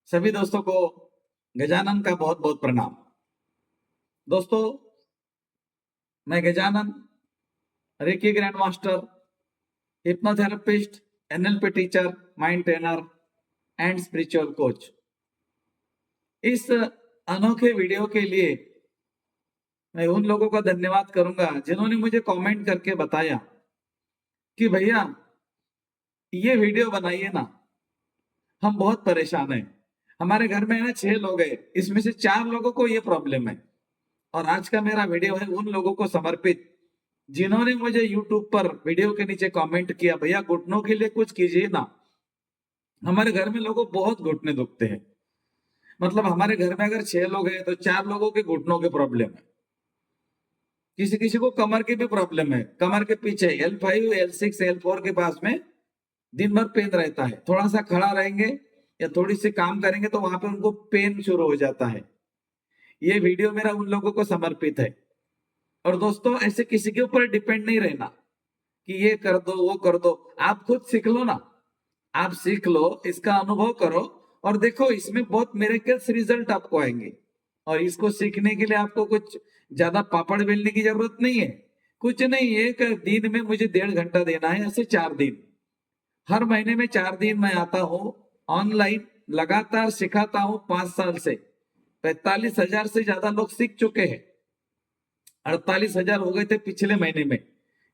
सभी दोस्तों को गजानन का बहुत बहुत प्रणाम। दोस्तों, मैं Gajanan, reiki grand master, hypnotherapist, NLP teacher, mind trainer and spiritual coach. इस अनोखे वीडियो के लिए मैं उन लोगों का धन्यवाद करूंगा जिन्होंने मुझे कमेंट करके बताया कि भैया ये वीडियो बनाइए ना, हम बहुत परेशान हैं। हमारे घर में है ना 6 लोग हैं, इसमें से 4 लोगों को ये प्रॉब्लम है। और आज का मेरा वीडियो है उन लोगों को समर्पित जिन्होंने मुझे YouTube पर वीडियो के नीचे कमेंट किया, भैया घुटनों के लिए कुछ कीजिए ना। हमारे घर में लोगों को बहुत घुटने दुखते हैं। मतलब हमारे घर में अगर 6 लोग हैं तो 4 लोगों के घुटनों के प्रॉब्लम है। किसी किसी को कमर की भी प्रॉब्लम है। कमर के पीछे L5 L6 L4 के पास में दिन भर पेन रहता है। थोड़ा सा खड़ा रहेंगे या थोड़ी सी काम करेंगे तो वहां पे उनको पेन शुरू हो जाता है। ये वीडियो मेरा उन लोगों को समर्पित है। और दोस्तों, ऐसे किसी के ऊपर डिपेंड नहीं रहना कि ये कर दो वो कर दो। आप खुद सीख लो ना। आप सीख लो, इसका अनुभव करो और देखो इसमें बहुत मिरेकल्स रिजल्ट आपको आएंगे। और इसको सीखने के लिए आपको कुछ ज्यादा पापड़ बेलने की जरूरत नहीं है। कुछ नहीं, एक दिन में मुझे 1.5 घंटा देना है, ऐसे 4 दिन। हर महीने में 4 दिन मैं आता हूँ ऑनलाइन, लगातार सिखाता हूँ 5 साल से। 45,000 से ज्यादा लोग सीख चुके हैं। 48,000 हो गए थे पिछले महीने में।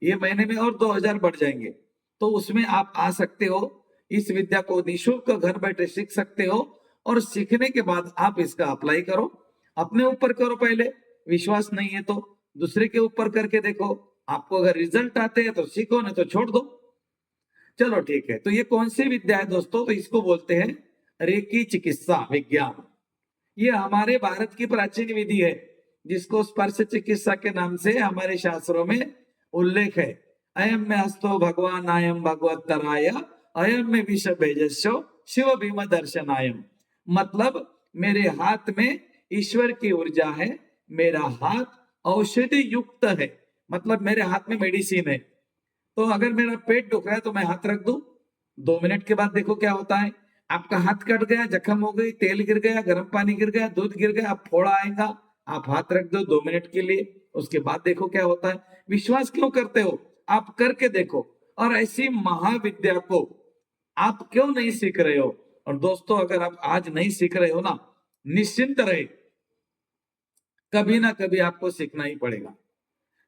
ये महीने में और 2,000 बढ़ जाएंगे। तो उसमें आप आ सकते हो। इस विद्या को निःशुल्क घर बैठे सीख सकते हो। और सीखने के बाद आप इसका अप्लाई करो। अपने ऊपर करो पहले, विश्वास नहीं है तो दूसरे के ऊपर करके देखो। आपको अगर रिजल्ट आते हैं तो सीखो, नहीं तो छोड़ दो। चलो ठीक है, तो ये कौन सी विद्या है दोस्तों? तो इसको बोलते हैं रेकी चिकित्सा विज्ञान। ये हमारे भारत की प्राचीन विधि है जिसको स्पर्श चिकित्सा के नाम से हमारे शास्त्रों में उल्लेख है। अयम में हस्तो भगवान आयम भगवतराय, अयम में विष भेजस्यो शिव भीम दर्शनायम। मतलब मेरे हाथ में ईश्वर की ऊर्जा है, मेरा हाथ औषधि युक्त है। मतलब मेरे हाथ में मेडिसिन है। तो अगर मेरा पेट दुख रहा है तो मैं हाथ रख दूं, 2 मिनट के बाद देखो क्या होता है। आपका हाथ कट गया, जख्म हो गई, तेल गिर गया, गर्म पानी गिर गया, दूध गिर गया, अब फोड़ा आएगा। आप हाथ रख दो 2 मिनट के लिए, उसके बाद देखो क्या होता है। विश्वास क्यों करते हो? आप करके देखो। और ऐसी महाविद्या को आप क्यों नहीं सीख रहे हो? और दोस्तों, अगर आप आज नहीं सीख रहे हो ना, निश्चिंत रहे, कभी ना कभी आपको सीखना ही पड़ेगा।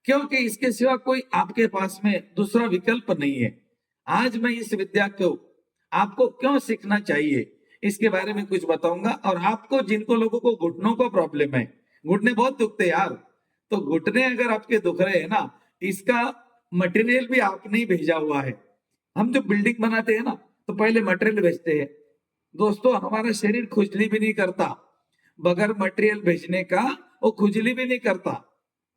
क्योंकि इसके सिवा कोई आपके पास में दूसरा विकल्प नहीं है। आज मैं इस विद्या को आपको क्यों सीखना चाहिए इसके बारे में कुछ बताऊंगा। और आपको, जिनको लोगों को घुटनों को प्रॉब्लम है, घुटने बहुत दुखते हैं यार, तो घुटने अगर आपके दुख रहे हैं ना, इसका मटेरियल भी आपने ही भेजा हुआ है। हम जो बिल्डिंग बनाते हैं ना, तो पहले मटेरियल भेजते हैं। दोस्तों, हमारा शरीर खुजली भी नहीं करता बगैर मटेरियल भेजने का। वो खुजली भी नहीं करता।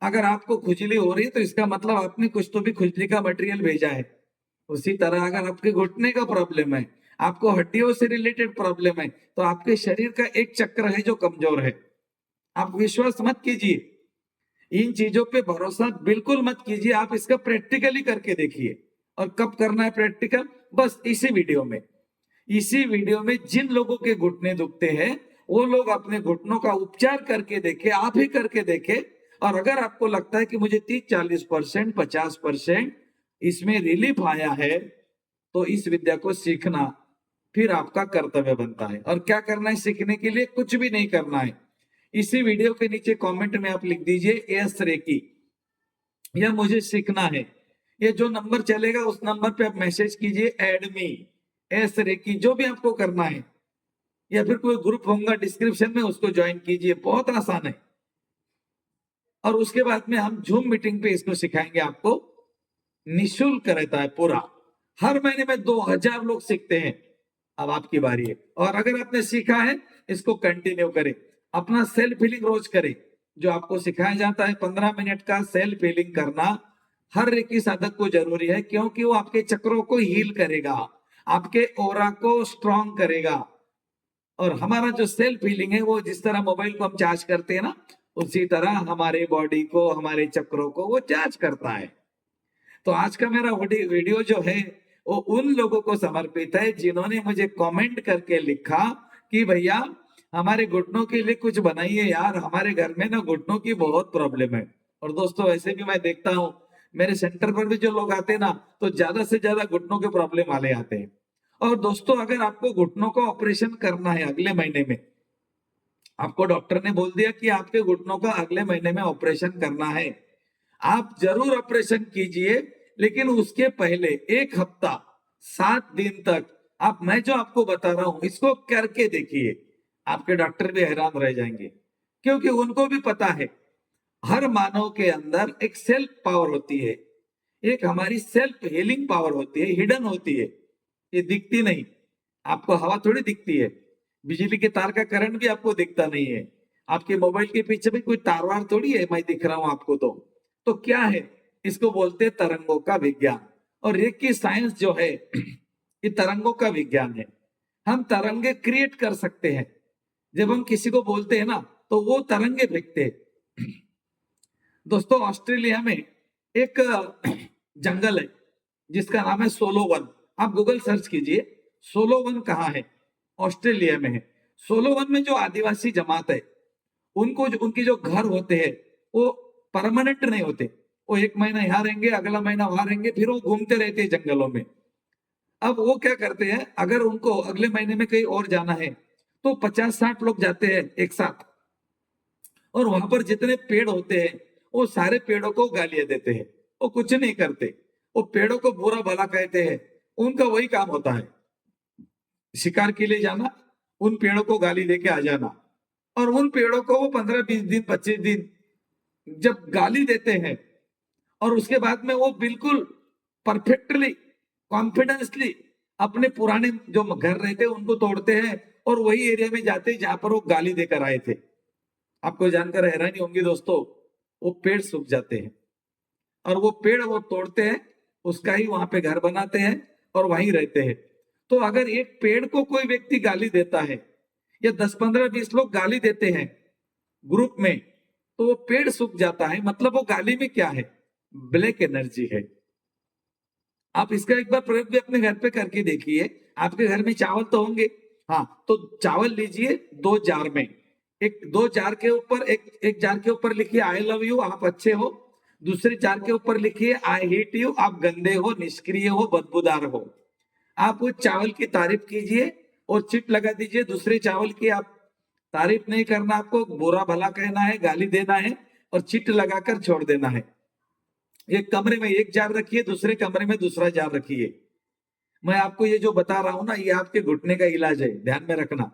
अगर आपको खुजली हो रही है तो इसका मतलब आपने कुछ तो भी खुजली का मटेरियल भेजा है। उसी तरह अगर आपके घुटने का प्रॉब्लम है, आपको हड्डियों से रिलेटेड प्रॉब्लम है, तो आपके शरीर का एक चक्र है जो कमजोर है। आप विश्वास मत कीजिए, इन चीजों पे भरोसा बिल्कुल मत कीजिए। आप इसका प्रैक्टिकली करके देखिए। और कब करना है प्रैक्टिकल? बस इसी वीडियो में जिन लोगों के घुटने दुखते हैं वो लोग अपने घुटनों का उपचार करके देखे, आप ही करके देखे। और अगर आपको लगता है कि मुझे 30-40% 50% इसमें रिलीफ आया है, तो इस विद्या को सीखना फिर आपका कर्तव्य बनता है। और क्या करना है सीखने के लिए? कुछ भी नहीं करना है। इसी वीडियो के नीचे कमेंट में आप लिख दीजिए एस रेकी, यह मुझे सीखना है। ये जो नंबर चलेगा उस नंबर पे आप मैसेज कीजिए एडमी एस रेकी, जो भी आपको करना है। या फिर कोई ग्रुप होगा डिस्क्रिप्शन में, उसको ज्वाइन कीजिए, बहुत आसान है। और उसके बाद में हम जूम मीटिंग पे इसको सिखाएंगे आपको। निःशुल्क रहता है पूरा। हर महीने में 2,000 लोग सीखते हैं। अब आपकी बारी है। और अगर आपने सीखा है, इसको कंटिन्यू करें। अपना सेल्फ हीलिंग रोज करें। जो आपको सिखाया जाता है 15 मिनट का सेल्फ हीलिंग करना, हर रेकी साधक को जरूरी है, क्योंकि वो आपके चक्रों को हील करेगा, आपके ओरा को स्ट्रॉन्ग करेगा। और हमारा जो सेल्फ हीलिंग है, वो जिस तरह मोबाइल को हम चार्ज करते हैं ना, उसी तरह हमारे बॉडी को, हमारे चक्रों को वो चार्ज करता है। तो आज का मेरा वीडियो जो है वो उन लोगों को समर्पित है जिन्होंने मुझे कमेंट करके लिखा कि भैया हमारे घुटनों के लिए कुछ बनाइए यार, हमारे घर में ना घुटनों की बहुत प्रॉब्लम है। और दोस्तों वैसे भी मैं देखता हूँ मेरे सेंटर पर भी जो लोग आते हैं ना, तो ज्यादा से ज्यादा घुटनों के प्रॉब्लम वाले आते हैं। और दोस्तों अगर आपको घुटनों का ऑपरेशन करना है अगले महीने में, आपको डॉक्टर ने बोल दिया कि आपके घुटनों का अगले महीने में ऑपरेशन करना है, आप जरूर ऑपरेशन कीजिए। लेकिन उसके पहले 1 हफ्ता 7 दिन तक आप, मैं जो आपको बता रहा हूं इसको करके देखिए। आपके डॉक्टर भी हैरान रह जाएंगे, क्योंकि उनको भी पता है हर मानव के अंदर एक सेल्फ पावर होती है, एक हमारी सेल्फ हीलिंग पावर होती है, हिडन होती है, ये दिखती नहीं। आपको हवा थोड़ी दिखती है, बिजली के तार का करंट भी आपको दिखता नहीं है, आपके मोबाइल के पीछे भी कोई तार वार थोड़ी है मैं दिख रहा हूं आपको। तो क्या है, इसको बोलते हैं तरंगों का विज्ञान। और रेकी साइंस जो है ये तरंगों का विज्ञान है। हम तरंगे क्रिएट कर सकते हैं। जब हम किसी को बोलते हैं ना, तो वो तरंगे फेंकते हैं। दोस्तों ऑस्ट्रेलिया में एक जंगल है जिसका नाम है सोलोवन। आप गूगल सर्च कीजिए सोलोवन कहाँ है, ऑस्ट्रेलिया में है। सोलोवन में जो आदिवासी जमात है, उनको उनके जो घर होते हैं वो परमानेंट नहीं होते। वो 1 महीना यहाँ रहेंगे, अगला महीना वहां रहेंगे, फिर वो घूमते रहते हैं जंगलों में। अब वो क्या करते हैं, अगर उनको अगले महीने में कहीं और जाना है तो 50-60 लोग जाते हैं एक साथ। और वहां पर जितने पेड़ होते हैं वो सारे पेड़ों को गालियां देते हैं, वो कुछ नहीं करते, वो पेड़ों को बुरा भला कहते हैं। उनका वही काम होता है, शिकार के लिए जाना, उन पेड़ों को गाली देके आ जाना। और उन पेड़ों को वो 15-20 दिन 25 दिन जब गाली देते हैं, और उसके बाद में वो बिल्कुल परफेक्टली कॉन्फिडेंसली अपने पुराने जो घर रहते हैं उनको तोड़ते हैं और वही एरिया में जाते हैं जहां पर वो गाली देकर आए थे। आपको जानकर हैरानी होंगी दोस्तों, वो पेड़ सूख जाते हैं और वो पेड़ वो तोड़ते हैं, उसका ही वहां पे घर बनाते हैं और वहीं रहते हैं। तो अगर एक पेड़ को कोई व्यक्ति गाली देता है या 10-15-20 लोग गाली देते हैं ग्रुप में, तो वो पेड़ सूख जाता है। मतलब वो गाली में क्या है, ब्लैक एनर्जी है। आप इसका एक बार प्रयोग भी अपने घर पे करके देखिए। आपके घर में चावल तो होंगे, हाँ, तो चावल लीजिए 2 जार में, एक 2 जार के ऊपर एक जार के ऊपर लिखिए आई लव यू, आप अच्छे हो। दूसरे जार के ऊपर लिखिए आई हेट यू, आप गंदे हो, निष्क्रिय हो, बदबूदार हो। आप उस चावल की तारीफ कीजिए और चिट लगा दीजिए। दूसरे चावल की आप तारीफ नहीं करना, आपको बुरा भला कहना है, गाली देना है और चिट लगाकर छोड़ देना है। एक कमरे में एक जार रखिए, दूसरे कमरे में दूसरा जार रखिए। मैं आपको ये जो बता रहा हूं ना, ये आपके घुटने का इलाज है, ध्यान में रखना।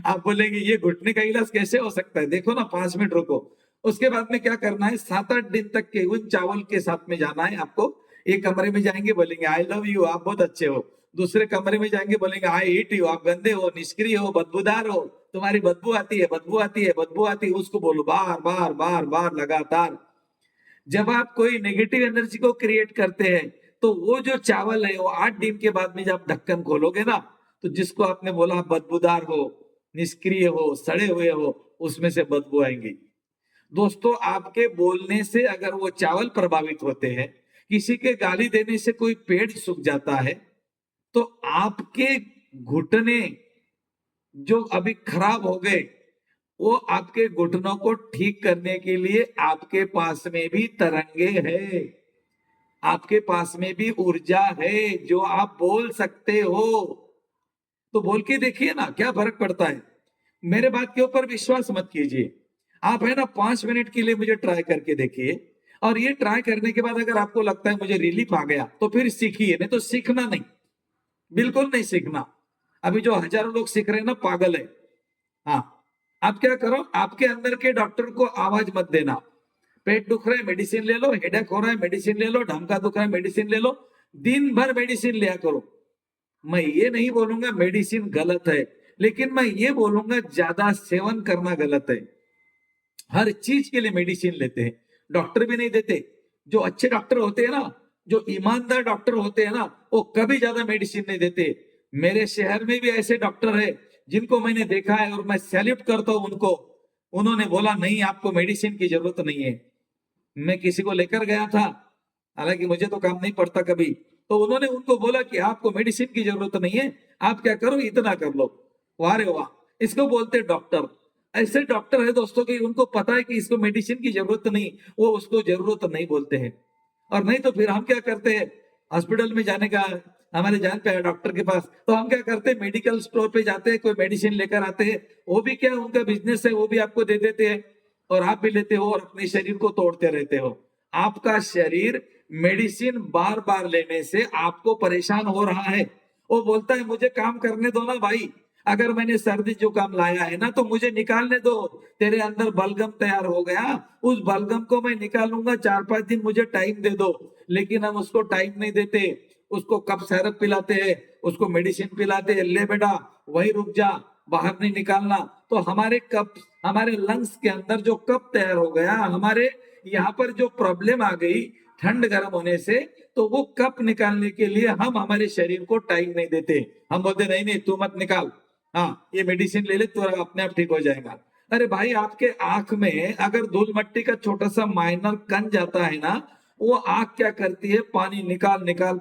आप बोलेंगे ये घुटने का इलाज कैसे हो सकता है, देखो ना 5 मिनट रुको। उसके बाद में क्या करना है, 7-8 दिन तक के उन चावल के साथ में जाना है आपको। एक कमरे में जाएंगे बोलेंगे आई लव यू, आप बहुत अच्छे हो। दूसरे कमरे में जाएंगे बोलेंगे आई हेट यू, आप गंदे हो, निष्क्रिय हो, बदबूदार हो, तुम्हारी बदबू आती है, बदबू आती है, बदबू आती है। उसको बोलो बार बार बार बार लगातार। जब आप कोई नेगेटिव एनर्जी को क्रिएट करते हैं, तो वो जो चावल है वो 8 दिन के बाद में जब ढक्कन खोलोगे ना, तो जिसको आपने बोला बदबूदार हो, निष्क्रिय हो, सड़े हुए हो, उसमें से बदबू आएंगी। दोस्तों आपके बोलने से अगर वो चावल प्रभावित होते हैं, किसी के गाली देने से कोई पेड़ सूख जाता है, तो आपके घुटने जो अभी खराब हो गए, वो आपके घुटनों को ठीक करने के लिए आपके पास में भी तरंगे हैं, आपके पास में भी ऊर्जा है जो आप बोल सकते हो। तो बोल के देखिए ना क्या फर्क पड़ता है। मेरे बात के ऊपर विश्वास मत कीजिए, आप है ना 5 मिनट के लिए मुझे ट्राई करके देखिए। और ये ट्राई करने के बाद अगर आपको लगता है मुझे रिलीफ आ गया, तो फिर सीखिए, नहीं तो सीखना नहीं, बिल्कुल नहीं सीखना। अभी जो हजारों लोग सीख रहे हैं ना, पागल है। हाँ, आप क्या करो, आपके अंदर के डॉक्टर को आवाज मत देना। पेट दुख रहा है मेडिसिन ले लो, हेडेक हो रहा है मेडिसिन ले लो, ढमका दुख रहा है मेडिसिन ले लो, दिन भर मेडिसिन लिया करो। मैं ये नहीं बोलूंगा मेडिसिन गलत है, लेकिन मैं ये बोलूंगा ज्यादा सेवन करना गलत है। हर चीज के लिए मेडिसिन लेते हैं, डॉक्टर भी नहीं देते। जो अच्छे डॉक्टर होते हैं ना, जो ईमानदार डॉक्टर होते हैं ना, वो कभी ज्यादा मेडिसिन नहीं देते। मेरे शहर में भी ऐसे डॉक्टर है जिनको मैंने देखा है और मैं सैल्यूट करता हूं उनको। उन्होंने बोला नहीं आपको मेडिसिन की जरूरत नहीं है। मैं किसी को लेकर गया था, हालांकि मुझे तो काम नहीं पड़ता कभी, तो उन्होंने उनको बोला कि आपको मेडिसिन की जरूरत नहीं है, आप क्या करो इतना कर लो, वाह रे वाह, इसको बोलते हैं डॉक्टर। ऐसे डॉक्टर है दोस्तों कि उनको पता है कि इसको मेडिसिन की जरूरत नहीं, वो उसको जरूरत नहीं बोलते हैं। और नहीं तो फिर हम क्या करते हैं, हॉस्पिटल में जाने का हमारे जान पे है डॉक्टर के पास, तो हम क्या करते हैं, मेडिकल स्टोर पे जाते हैं, कोई मेडिसिन लेकर आते हैं। वो भी क्या उनका बिजनेस है, वो भी आपको दे देते हैं और आप भी लेते हो और अपने शरीर को तोड़ते रहते हो। आपका शरीर मेडिसिन बार बार लेने से आपको परेशान हो रहा है। वो बोलता है मुझे काम करने दो ना भाई, अगर मैंने सर्दी जुकाम लाया है ना तो मुझे निकालने दो। तेरे अंदर बलगम तैयार हो गया, उस बलगम को मैं निकालूंगा, 4-5 दिन मुझे टाइम दे दो। लेकिन हम उसको टाइम नहीं देते, उसको कब सिरप पिलाते हैं, उसको मेडिसिन पिलाते हैं, ले बेटा वही रुक जा, बाहर नहीं निकालना। तो हमारे कप, हमारे लंग्स के अंदर जो कप तैयार हो गया, हमारे यहाँ पर जो प्रॉब्लम आ गई ठंड गर्म होने से, तो वो कप निकालने के लिए हम हमारे शरीर को टाइम नहीं देते। हम बोलते नहीं नहीं तू मत निकाल, हाँ ये मेडिसिन ले ले तो अपने आप ठीक हो जाएगा। अरे भाई आपके आंख में अगर धूल मट्टी का छोटा सा माइनर कण जाता है ना, वो आंख क्या करती है, पानी निकाल निकाल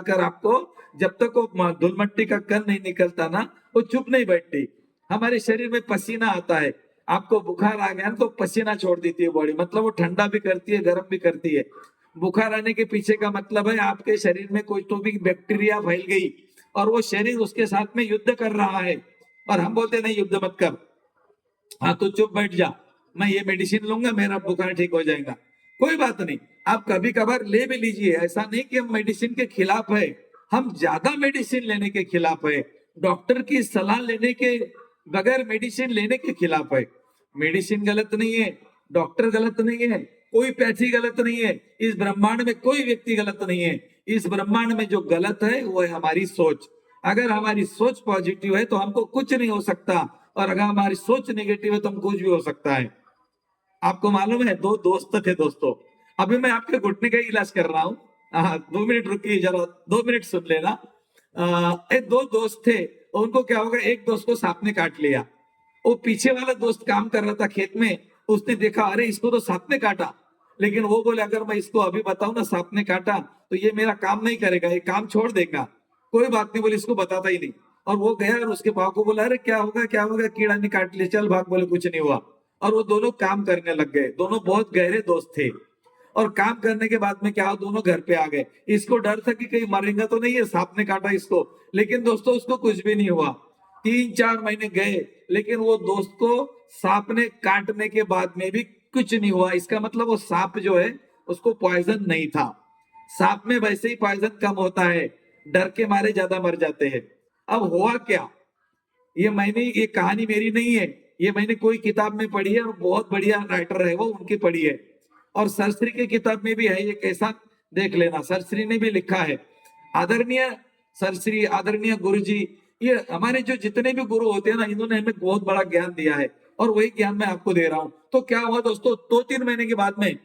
कर आपको, जब तक वो धूल मट्टी का कण नहीं निकलता ना, वो चुप नहीं बैठती। हमारे शरीर में पसीना आता है, आपको बुखार आ गया तो पसीना छोड़ देती है बॉडी, मतलब वो ठंडा भी करती है गर्म भी करती है। बुखार आने के पीछे का मतलब है आपके शरीर में कोई तो भी बैक्टीरिया फैल गई और वो शरीर उसके साथ में युद्ध कर रहा है। और हम बोलते नहीं युद्ध मत कर, हाँ तो चुप बैठ जा, मैं ये मेडिसिन लूंगा मेरा बुखार ठीक हो जाएगा। कोई बात नहीं, आप कभी कभार ले भी लीजिए, ऐसा नहीं कि हम मेडिसिन के खिलाफ है, हम ज्यादा मेडिसिन लेने के खिलाफ है, डॉक्टर की सलाह लेने के बगैर मेडिसिन लेने के खिलाफ है। मेडिसिन गलत नहीं है, डॉक्टर गलत नहीं है, कोई पैथी गलत नहीं है, इस ब्रह्मांड में कोई व्यक्ति गलत नहीं है। इस ब्रह्मांड में जो गलत है वो है हमारी सोच। अगर हमारी सोच पॉजिटिव है तो हमको कुछ नहीं हो सकता, और अगर हमारी सोच नेगेटिव है तो हम कुछ भी हो सकता है। आपको मालूम है, दो दोस्त थे दोस्तों, अभी मैं आपके घुटने का इलाज कर रहा हूँ। हाँ 2 मिनट रुकिए जरा, 2 मिनट सुन लेना। एक दो दोस्त थे, उनको क्या होगा, एक दोस्त को सांप ने काट लिया। वो पीछे वाला दोस्त काम कर रहा था खेत में, उसने देखा अरे इसको तो सांप ने काटा। लेकिन वो बोले अगर मैं इसको अभी बताऊं ना सांप ने काटा तो ये मेरा काम नहीं करेगा, ये काम छोड़ देगा। कोई बात नहीं बोले, इसको बताता ही नहीं। और वो गया और उसके भाव को बोला अरे क्या होगा, कीड़ा ने काट लिया, चल भाग, बोले कुछ नहीं हुआ। और वो दोनों काम करने लग गए, दोनों बहुत गहरे दोस्त थे। और काम करने के बाद में क्या हुआ, दोनों घर पे आ गए। इसको डर था कि कहीं मरेगा तो नहीं है, सांप ने काटा इसको। लेकिन दोस्तों उसको कुछ भी नहीं हुआ। 3-4 महीने गए, लेकिन वो दोस्त को सांप ने काटने के बाद में भी कुछ नहीं हुआ। इसका मतलब वो सांप जो है उसको पॉइजन नहीं था। सांप में वैसे ही पॉइजन कम होता है, डर के मारे ज्यादा मर जाते हैं। अब हुआ क्या, ये कहानी मेरी नहीं है, ये मैंने कोई किताब में पढ़ी है और बहुत बढ़िया राइटर है वो, उनकी पढ़ी है। और सरश्री की किताब में भी है, ये कैसा देख लेना, सरश्री ने भी लिखा है। आदरणीय सरश्री, आदरणीय गुरु जी, ये हमारे जो जितने भी गुरु होते हैं ना, इन्होंने हमें बहुत बड़ा ज्ञान दिया है और वही ज्ञान मैं आपको दे रहा हूं। तो क्या हुआ दोस्तों, 2-3 महीने के बाद में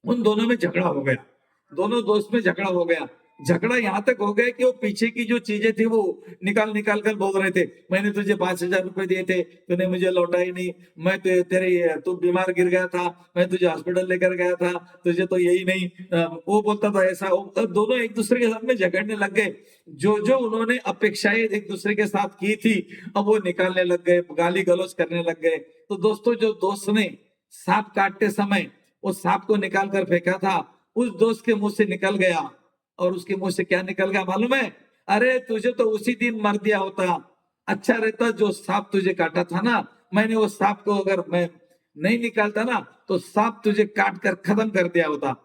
उन दोनों में झगड़ा हो गया, दोनों दोस्त में झगड़ा हो गया। झगड़ा यहाँ तक हो गया कि वो पीछे की जो चीजें थी वो निकाल निकाल कर बोल रहे थे, मैंने तुझे 5,000 रुपए दिए थे, तूने मुझे लौटाए नहीं, मैं तेरे तू बीमार गिर गया था, मैं तुझे हॉस्पिटल लेकर गया था, तुझे तो यही नहीं। वो बोलता था ऐसा। दोनों एक दूसरे के साथ में झगड़ने लग गए। जो जो उन्होंने अपेक्षाएं एक दूसरे के साथ की थी, अब वो निकालने लग गए, गाली गलौज करने लग गए। तो दोस्तों जो दोस्त ने सांप काटते समय उस सांप को निकाल कर फेंका था, उस दोस्त के मुंह से निकल गया। और उसके मुंह से क्या निकल गया मालूम है, अरे तुझे तो उसी दिन मर दिया होता, अच्छा रहता जो सांप तुझे काटा था ना, मैंने वो सांप को अगर मैं नहीं निकालता ना तो सांप तुझे काट कर खत्म कर दिया होता।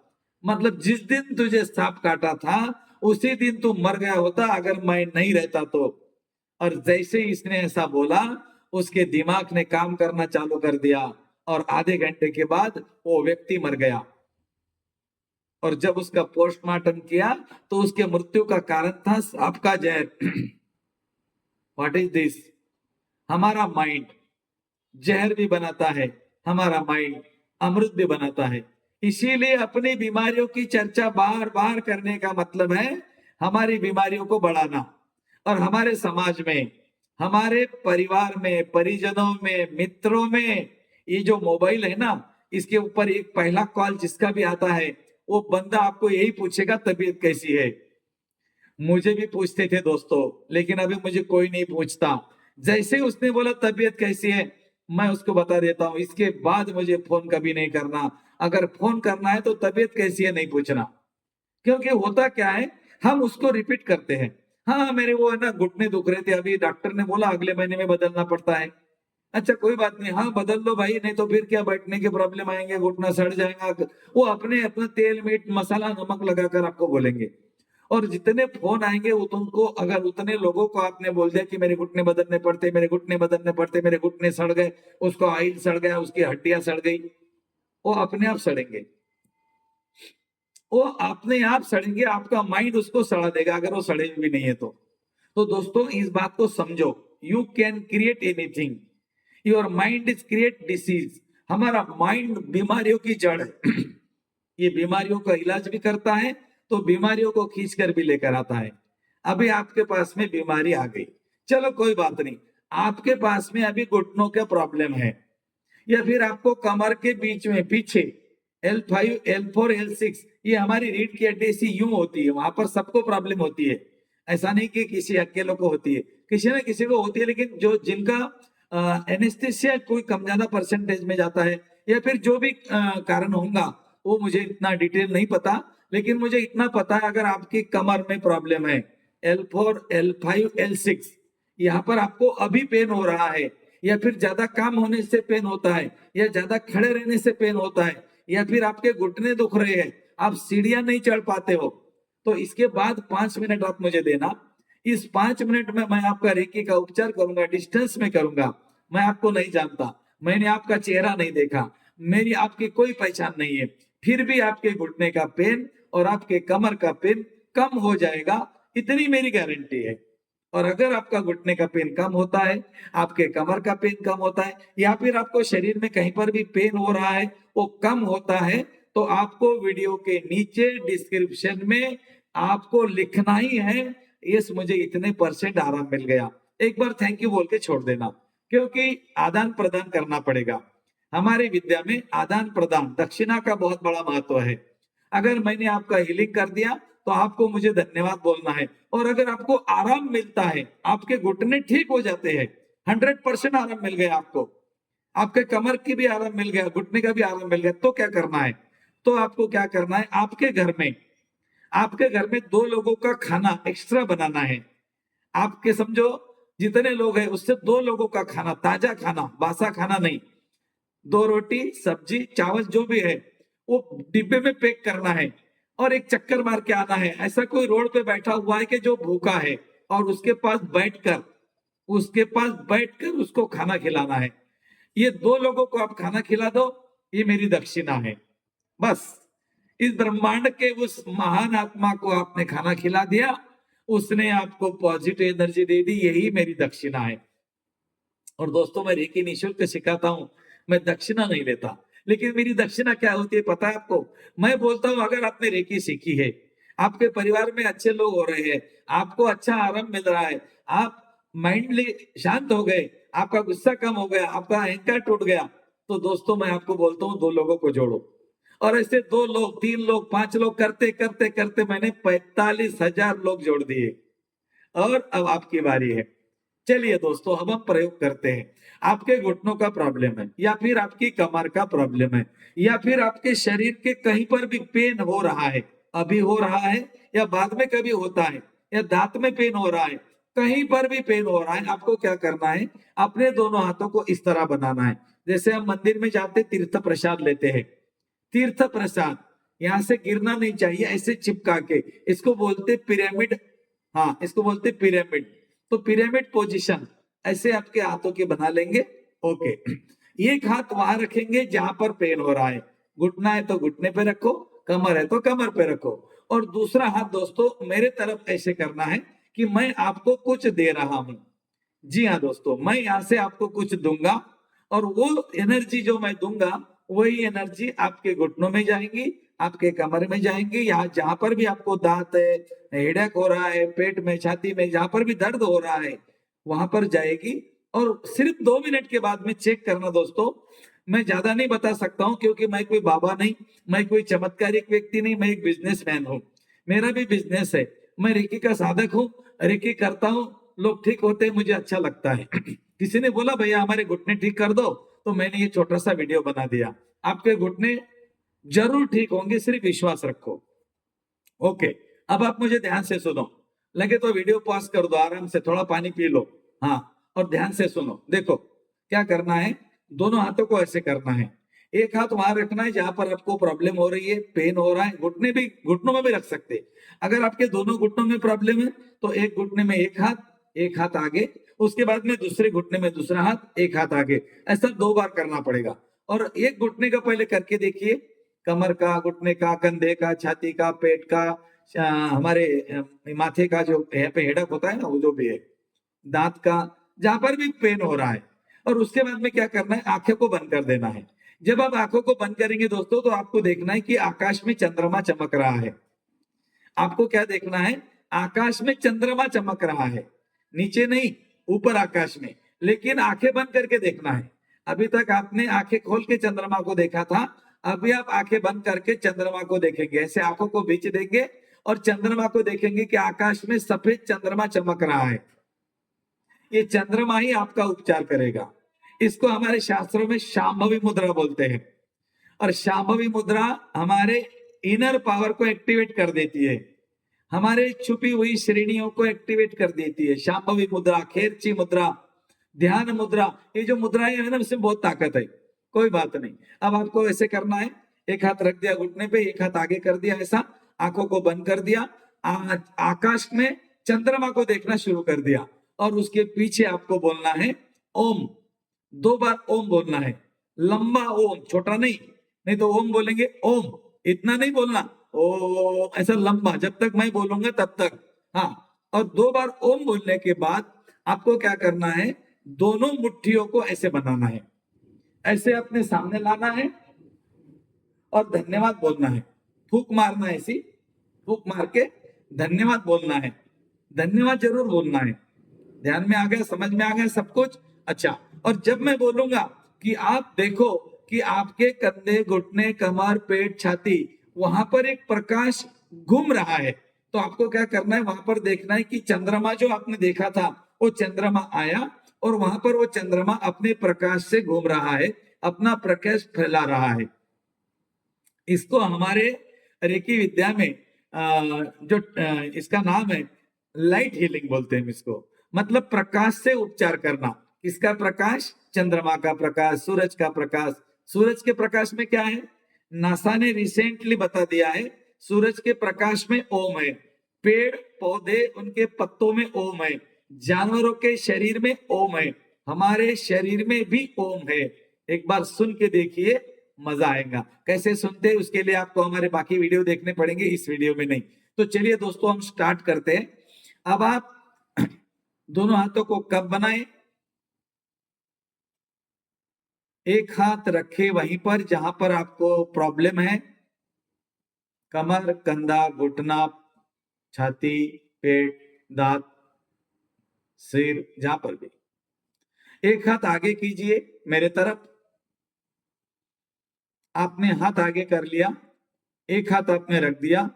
मतलब जिस दिन तुझे सांप काटा था उसी दिन तू मर गया होता अगर मैं नहीं रहता तो। और जैसे ही इसने ऐसा बोला, उसके दिमाग ने काम करना चालू कर दिया और आधे घंटे के बाद वो व्यक्ति मर गया। और जब उसका पोस्टमार्टम किया तो उसके मृत्यु का कारण था सांप का जहर। व्हाट इज दिस, हमारा माइंड जहर भी बनाता है, हमारा माइंड अमृत भी बनाता है। इसीलिए अपनी बीमारियों की चर्चा बार बार करने का मतलब है हमारी बीमारियों को बढ़ाना। और हमारे समाज में, हमारे परिवार में, परिजनों में, मित्रों में, ये जो मोबाइल है ना, इसके ऊपर एक पहला कॉल जिसका भी आता है वो बंदा आपको यही पूछेगा तबीयत कैसी है। मुझे भी पूछते थे दोस्तों, लेकिन अभी मुझे कोई नहीं पूछता, जैसे ही उसने बोला तबीयत कैसी है, मैं उसको बता देता हूँ, इसके बाद मुझे फोन कभी नहीं करना। अगर फोन करना है तो तबीयत कैसी है नहीं पूछना। क्योंकि होता क्या है, हम उसको रिपीट करते हैं। हाँ, मेरे वो है ना घुटने दुख रहे थे, अभी डॉक्टर ने बोला अगले महीने में बदलना पड़ता है। अच्छा कोई बात नहीं, हाँ बदल लो भाई, नहीं तो फिर क्या बैठने के प्रॉब्लम आएंगे, घुटना सड़ जाएगा। वो अपने अपना तेल मीट मसाला नमक लगाकर आपको बोलेंगे। और जितने फोन आएंगे वो तुमको, अगर उतने लोगों को आपने बोल दिया कि मेरे घुटने बदलने पड़ते, मेरे घुटने बदलने पड़ते, मेरे घुटने सड़ गए, उसको आइल सड़ गया, उसकी हड्डियां सड़ गई, वो अपने आप सड़ेंगे। वो अपने आप सड़ेंगे, आपका माइंड उसको सड़ा देगा अगर वो सड़े भी नहीं है तो दोस्तों इस बात को समझो, you can create anything, your mind is create disease. हमारा माइंड बीमारियों की जड़ है। ये बीमारियों का इलाज भी करता है, तो बीमारियों को खींच कर भी लेकर आता है। अभी आपके पास में बीमारी आ गई, चलो कोई बात नहीं, आपके पास में अभी घुटनों का प्रॉब्लम है, या फिर आपको कमर के बीच में पीछे L5 L4 L6, ये हमारी रीढ़ की हड्डी सी यूं होती है, वहां पर सबको प्रॉब्लम होती है। ऐसा नहीं कि किसी अकेले को होती है, किसी न किसी को होती है, लेकिन जो जिनका एनेस्थीसिया कोई कम ज्यादा परसेंटेज में जाता है, या फिर जो भी कारण होगा, वो मुझे इतना डिटेल नहीं पता। लेकिन मुझे इतना पता है, अगर आपकी कमर में प्रॉब्लम है, L4 L5 L6, यहाँ पर आपको अभी पेन हो रहा है, या फिर ज्यादा काम होने से पेन होता है, या ज्यादा खड़े रहने से पेन होता है, या फिर आपके घुटने दुख रहे हैं, आप सीढ़ियां नहीं चढ़ पाते हो, तो इसके बाद 5 मिनट आप मुझे देना। इस 5 मिनट में मैं आपका रेकी का उपचार करूंगा, डिस्टेंस में करूंगा। मैं आपको नहीं जानता, मैंने आपका चेहरा नहीं देखा, मेरी आपकी कोई पहचान नहीं है, फिर भी आपके घुटने का पेन और आपके कमर का पेन कम हो जाएगा, इतनी मेरी गारंटी है। और अगर आपका घुटने का पेन कम होता है, आपके कमर का पेन कम होता है, या फिर आपको शरीर में कहीं पर भी पेन हो रहा है वो कम होता है, तो आपको वीडियो के नीचे डिस्क्रिप्शन में आपको लिखना ही है, यस मुझे इतने परसेंट आराम मिल गया। एक बार थैंक यू बोल के छोड़ देना, क्योंकि आदान प्रदान करना पड़ेगा। हमारी विद्या में आदान प्रदान दक्षिणा का बहुत बड़ा महत्व है। अगर मैंने आपका हीलिंग कर दिया तो आपको मुझे धन्यवाद बोलना है। और अगर आपको आराम मिलता है, आपके घुटने ठीक हो जाते हैं, 100% आराम मिल गया आपको, आपके कमर की भी आराम मिल गया, घुटने का भी आराम मिल गया, तो क्या करना है? तो आपको क्या करना है, आपके घर में 2 लोगों का खाना एक्स्ट्रा बनाना है। आपके समझो जितने लोग हैं उससे 2 लोगों का खाना, ताजा खाना, बासा खाना नहीं, 2 रोटी सब्जी चावल जो भी है वो डिब्बे में पैक करना है, और एक चक्कर मार के आना है। ऐसा कोई रोड पे बैठा हुआ है कि जो भूखा है, और उसके पास बैठकर उसको खाना खिलाना है। ये 2 लोगों को आप खाना खिला दो, ये मेरी दक्षिणा है। बस इस ब्रह्मांड के उस महान आत्मा को आपने खाना खिला दिया, उसने आपको पॉजिटिव एनर्जी दे दी, यही मेरी दक्षिणा है। और दोस्तों मैं रेकी निःशुल्क सिखाता हूँ, मैं दक्षिणा नहीं लेता। लेकिन मेरी दक्षिणा क्या होती है पता है आपको? मैं बोलता हूँ अगर आपने रेकी सीखी है, आपके परिवार में अच्छे लोग हो रहे हैं, आपको अच्छा आराम मिल रहा है, आप माइंडली शांत हो गए, आपका गुस्सा कम हो गया, आपका अहंकार टूट गया, तो दोस्तों मैं आपको बोलता हूँ 2 लोगों को जोड़ो। और ऐसे 2 लोग 3 लोग 5 लोग करते करते करते मैंने 45,000 लोग जोड़ दिए। और अब आपकी बारी है। चलिए दोस्तों अब हम प्रयोग करते हैं। आपके घुटनों का प्रॉब्लम है, या फिर आपकी कमर का प्रॉब्लम है, या फिर आपके शरीर के कहीं पर भी पेन हो रहा है, अभी हो रहा है या बाद में कभी होता है, या दांत में पेन हो रहा है, कहीं पर भी पेन हो रहा है, आपको क्या करना है? अपने दोनों हाथों को इस तरह बनाना है, जैसे हम मंदिर में जाते तीर्थ प्रसाद लेते हैं। तीर्थ प्रसाद यहाँ से गिरना नहीं चाहिए, ऐसे चिपका के, इसको बोलते पिरामिड। हाँ, इसको बोलते पिरामिड। तो पिरामिड पोजीशन ऐसे आपके हाथों के बना लेंगे। ओके, एक हाथ वहां रखेंगे जहां पर पेन हो रहा है, घुटना है तो घुटने पे रखो, कमर है तो कमर पे रखो, और दूसरा हाथ दोस्तों मेरे तरफ ऐसे करना है कि मैं आपको कुछ दे रहा हूं। जी हाँ दोस्तों, मैं यहाँ से आपको कुछ दूंगा, और वो एनर्जी जो मैं दूंगा वही एनर्जी आपके घुटनों में जाएंगी, आपके कमर में जाएंगी, यहाँ जहां पर भी आपको दांत है, हेडेक हो रहा है, पेट में छाती में जहां पर भी दर्द हो रहा है वहां पर जाएगी। और सिर्फ 2 मिनट के बाद में चेक करना दोस्तों। मैं ज्यादा नहीं बता सकता हूँ क्योंकि मैं कोई बाबा नहीं, मैं कोई चमत्कारिक व्यक्ति नहीं, मैं एक बिजनेसमैन हूँ, मेरा भी बिजनेस है, मैं रेकी का साधक हूँ, रेकी करता हूँ, लोग ठीक होते हैं मुझे अच्छा लगता है। किसी ने बोला भैया हमारे घुटने ठीक कर दो, तो मैंने ये छोटा सा वीडियो बना दिया। आपके घुटने जरूर ठीक होंगे, सिर्फ विश्वास रखो। ओके, अब आप मुझे ध्यान से सुनो। लगे तो वीडियो पॉज कर दो, आराम से थोड़ा पानी पी लो। हाँ, और ध्यान से सुनो। देखो क्या करना है, दोनों हाथों को ऐसे करना है। एक हाथ वहां रखना है जहां पर आपको प्रॉब्लम हो रही है, पेन हो रहा है। घुटने भी, घुटनों में भी रख सकते हैं। अगर आपके दोनों घुटनों में प्रॉब्लम है तो एक घुटने में एक हाथ आगे, उसके बाद में दूसरे घुटने में दूसरा हाथ, एक हाथ आगे। ऐसा 2 बार करना पड़ेगा। और एक घुटने का पहले करके देखिए, कमर का, घुटने का, कंधे का, छाती का, पेट का, हमारे माथे का जो यहाँ पे हेडक होता है ना, वो जो भी है, दांत का, जहां पर भी पेन हो रहा है। और उसके बाद में क्या करना है, आंखें को बंद कर देना है। जब आप आंखों को बंद करेंगे दोस्तों, तो आपको देखना है कि आकाश में चंद्रमा चमक रहा है। आपको क्या देखना है, आकाश में चंद्रमा चमक रहा है, नीचे नहीं, ऊपर आकाश में। लेकिन आंखें बंद करके देखना है। अभी तक आपने आंखें खोल के चंद्रमा को देखा था, अभी आप आंखें बंद करके चंद्रमा को देखेंगे। ऐसे आंखों को बीच देंगे और चंद्रमा को देखेंगे कि आकाश में सफेद चंद्रमा चमक रहा है। ये चंद्रमा ही आपका उपचार करेगा। इसको हमारे शास्त्रों में शांभवी मुद्रा बोलते हैं। और शांभवी मुद्रा हमारे इनर पावर को एक्टिवेट कर देती है, हमारे छुपी हुई श्रेणियों को एक्टिवेट कर देती है। शांभवी मुद्रा, खेरची मुद्रा, ध्यान मुद्रा, ये जो मुद्राएं है ना, इसमें बहुत ताकत है। कोई बात नहीं। अब आपको ऐसे करना है, एक हाथ रख दिया घुटने पे, एक हाथ आगे कर दिया, ऐसा आंखों को बंद कर दिया। आकाश में चंद्रमा को देखना शुरू कर दिया। और उसके पीछे आपको बोलना है ओम। 2 बार ओम बोलना है, लंबा ओम, छोटा नहीं। नहीं तो ओम बोलेंगे ओम, इतना नहीं बोलना, ओ ऐसा लंबा, जब तक मैं बोलूंगा तब तक। हाँ, और 2 बार ओम बोलने के बाद आपको क्या करना है, दोनों मुट्ठियों को ऐसे बनाना है, ऐसे अपने सामने लाना है और धन्यवाद बोलना है। फूक मारना है, ऐसी फूक मार के धन्यवाद बोलना है। धन्यवाद जरूर बोलना है। ध्यान में आ गया, समझ में आ गया सब कुछ? अच्छा, और जब मैं बोलूंगा कि आप देखो कि आपके कंधे, घुटने, कमर, पेट, छाती, वहां पर एक प्रकाश घूम रहा है, तो आपको क्या करना है, वहां पर देखना है कि चंद्रमा जो आपने देखा था, वो चंद्रमा आया और वहां पर वो चंद्रमा अपने प्रकाश से घूम रहा है, अपना प्रकाश फैला रहा है। इसको हमारे रेकी विद्या में इसका नाम है लाइट हीलिंग बोलते हैं इसको। मतलब प्रकाश से उपचार करना। किसका प्रकाश? चंद्रमा का प्रकाश, सूरज का प्रकाश। सूरज के प्रकाश में क्या है, नासा ने रिसेंटली बता दिया है, सूरज के प्रकाश में ओम है। पेड़ पौधे, उनके पत्तों में ओम है। जानवरों के शरीर में ओम है। हमारे शरीर में भी ओम है। एक बार सुन के देखिए, मजा आएगा। कैसे सुनते हैं उसके लिए आपको हमारे बाकी वीडियो देखने पड़ेंगे, इस वीडियो में नहीं। तो चलिए दोस्तों, हम स्टार्ट करते हैं। अब आप दोनों हाथों को कब बनाएं, एक हाथ रखे वहीं पर जहां पर आपको प्रॉब्लम है, कमर, कंधा, घुटना, छाती, पेट, दांत, सिर, जहां पर भी। एक हाथ आगे कीजिए मेरे तरफ। आपने हाथ आगे कर लिया, एक हाथ आपने रख दिया,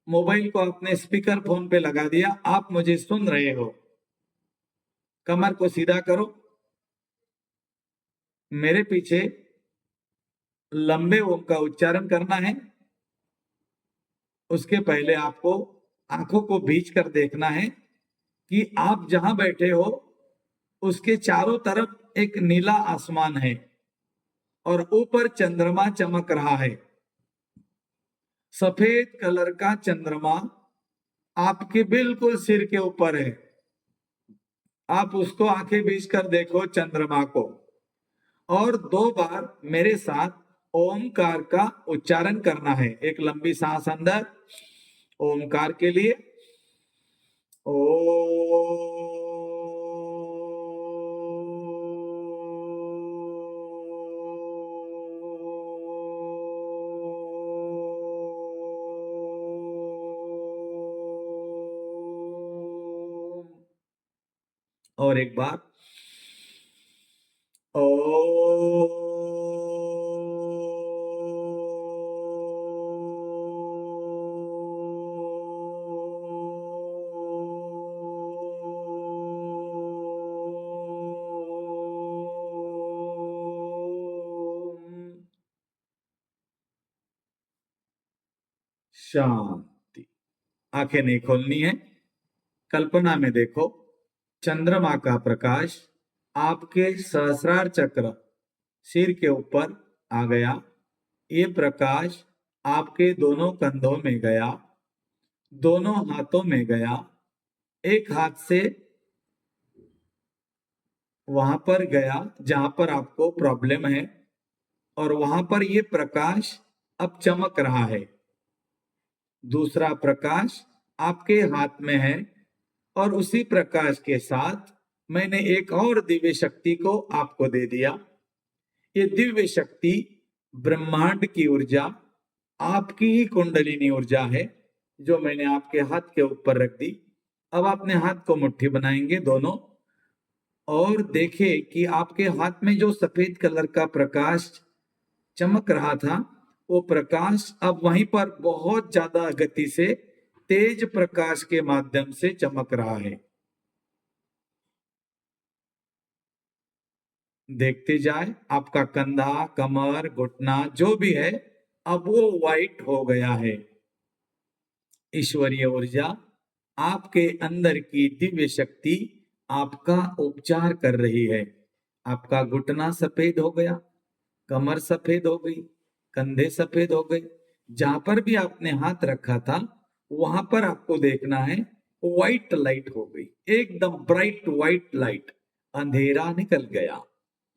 मोबाइल को आपने स्पीकर फोन पे लगा दिया, आप मुझे सुन रहे हो। कमर को सीधा करो, मेरे पीछे लंबे ओम का उच्चारण करना है। उसके पहले आपको आंखों को भींच कर देखना है कि आप जहां बैठे हो उसके चारों तरफ एक नीला आसमान है और ऊपर चंद्रमा चमक रहा है। सफेद कलर का चंद्रमा आपके बिल्कुल सिर के ऊपर है। आप उसको आंखें बीच कर देखो चंद्रमा को, और 2 बार मेरे साथ ओमकार का उच्चारण करना है। एक लंबी सांस अंदर ओमकार के लिए, ओ, और एक बार ओ, शांति। आंखें नहीं खोलनी है। कल्पना में देखो, चंद्रमा का प्रकाश आपके सहस्रार चक्र सिर के ऊपर आ गया। ये प्रकाश आपके दोनों कंधों में गया, दोनों हाथों में गया। एक हाथ से वहां पर गया जहां पर आपको प्रॉब्लम है, और वहां पर ये प्रकाश अब चमक रहा है। दूसरा प्रकाश आपके हाथ में है, और उसी प्रकाश के साथ मैंने एक और दिव्य शक्ति को आपको दे दिया। ये दिव्य शक्ति ब्रह्मांड की ऊर्जा, आपकी ही कुंडलिनी ऊर्जा है, जो मैंने आपके हाथ के ऊपर रख दी। अब अपने हाथ को मुट्ठी बनाएंगे दोनों, और देखें कि आपके हाथ में जो सफेद कलर का प्रकाश चमक रहा था, वो प्रकाश अब वहीं पर बहुत ज्यादा गति से तेज प्रकाश के माध्यम से चमक रहा है। देखते जाए, आपका कंधा, कमर, घुटना जो भी है, अब वो व्हाइट हो गया है। ईश्वरीय ऊर्जा, आपके अंदर की दिव्य शक्ति आपका उपचार कर रही है। आपका घुटना सफेद हो गया, कमर सफेद हो गई, कंधे सफेद हो गए। जहां पर भी आपने हाथ रखा था, वहां पर आपको देखना है व्हाइट लाइट हो गई, एकदम ब्राइट व्हाइट लाइट। अंधेरा निकल गया,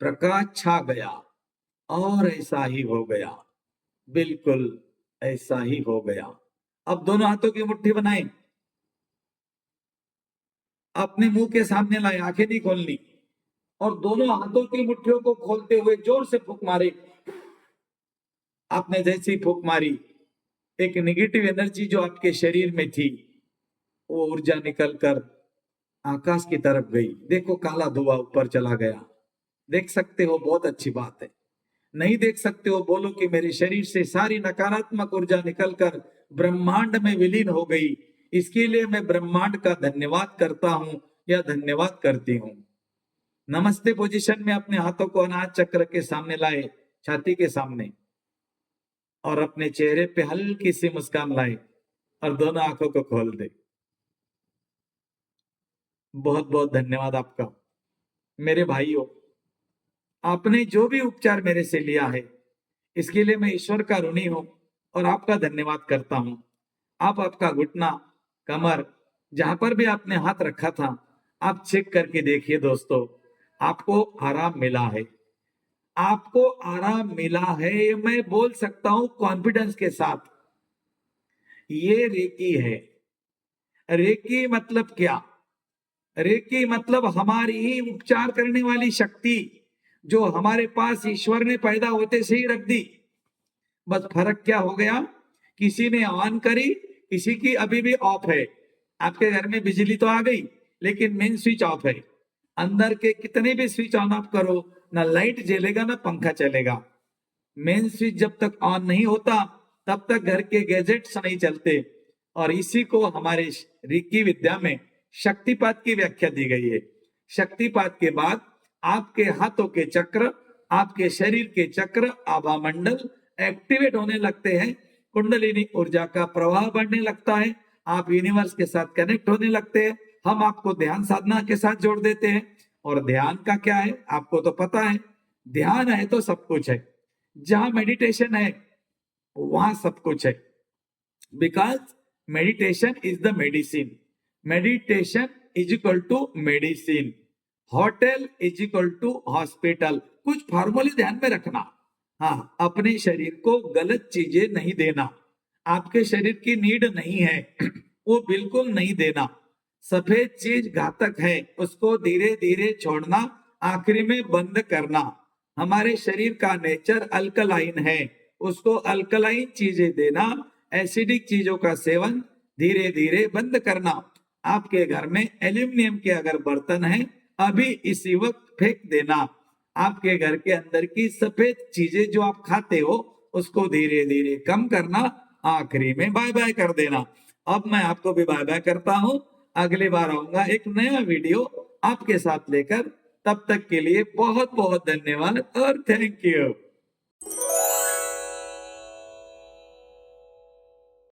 प्रकाश छा गया, और ऐसा ही हो गया, बिल्कुल ऐसा ही हो गया। अब दोनों हाथों की मुट्ठी बनाएं, अपने मुंह के सामने लाए, आंखें नहीं खोलनी, और दोनों हाथों की मुट्ठियों को खोलते हुए जोर से फूंक मारे। आपने जैसी फूंक मारी, एक नेगेटिव एनर्जी जो आपके शरीर में थी, वो ऊर्जा निकलकर आकाश की तरफ गई। देखो, काला धुआं ऊपर चला गया। देख सकते हो, बहुत अच्छी बात है। नहीं देख सकते हो, बोलो कि मेरे शरीर से सारी नकारात्मक ऊर्जा निकलकर ब्रह्मांड में विलीन हो गई। इसके लिए मैं ब्रह्मांड का धन्यवाद करता हूं, या धन्यवाद करती हूं। नमस्ते पोजीशन में अपने हाथों को अनाज चक्र के सामने लाए, छाती के सामने, और अपने चेहरे पे हल्की सी मुस्कान लाए, और दोनों आंखों को खोल दे। बहुत बहुत धन्यवाद आपका। मेरे भाइयों, आपने जो भी उपचार मेरे से लिया है, इसके लिए मैं ईश्वर का ऋणी हूं, और आपका धन्यवाद करता हूं। आप आपका घुटना, कमर, जहां पर भी आपने हाथ रखा था, आप चेक करके देखिए दोस्तों, आपको आराम मिला है। आपको आराम मिला है, ये मैं बोल सकता हूं कॉन्फिडेंस के साथ। ये रेकी है। रेकी मतलब क्या? रेकी मतलब हमारी ही उपचार करने वाली शक्ति, जो हमारे पास ईश्वर ने पैदा होते से ही रख दी। बस फर्क क्या हो गया, किसी ने ऑन करी, किसी की अभी भी ऑफ है। आपके घर में बिजली तो आ गई, लेकिन मेन स्विच ऑफ है। अंदर के कितने भी स्विच ऑन ऑफ करो, ना लाइट जलेगा ना पंखा चलेगा। मेन स्विच जब तक ऑन नहीं होता, तब तक घर के गैजेट्स नहीं चलते। और इसी को हमारे रीकी विद्या में शक्तिपात की व्याख्या दी गई है। शक्तिपात के बाद आपके हाथों के चक्र, आपके शरीर के चक्र, आभा मंडल एक्टिवेट होने लगते हैं। कुंडलिनी ऊर्जा का प्रवाह बढ़ने लगता है। आप यूनिवर्स के साथ कनेक्ट होने लगते हैं। हम आपको ध्यान साधना के साथ जोड़ देते हैं। और ध्यान का क्या है, आपको तो पता है, ध्यान है तो सब कुछ है। जहां मेडिटेशन है, वहां सब कुछ है। Because meditation is the medicine. Meditation is equal to medicine. Hotel is equal to hospital. कुछ फॉर्मूले ध्यान में रखना। हाँ, अपने शरीर को गलत चीजें नहीं देना। आपके शरीर की नीड नहीं है, वो बिल्कुल नहीं देना। सफेद चीज घातक है, उसको धीरे धीरे छोड़ना, आखिरी में बंद करना। हमारे शरीर का नेचर अल्कलाइन है, उसको अल्कलाइन चीजें देना, एसिडिक चीजों का सेवन धीरे धीरे बंद करना। आपके घर में एल्यूमिनियम के अगर बर्तन है, अभी इसी वक्त फेंक देना। आपके घर के अंदर की सफेद चीजें जो आप खाते हो, उसको धीरे धीरे कम करना, आखिरी में बाय बाय कर देना। अब मैं आपको भी बाय बाय करता हूं। अगली बार आऊंगा एक नया वीडियो आपके साथ लेकर। तब तक के लिए बहुत बहुत धन्यवाद और थैंक यू।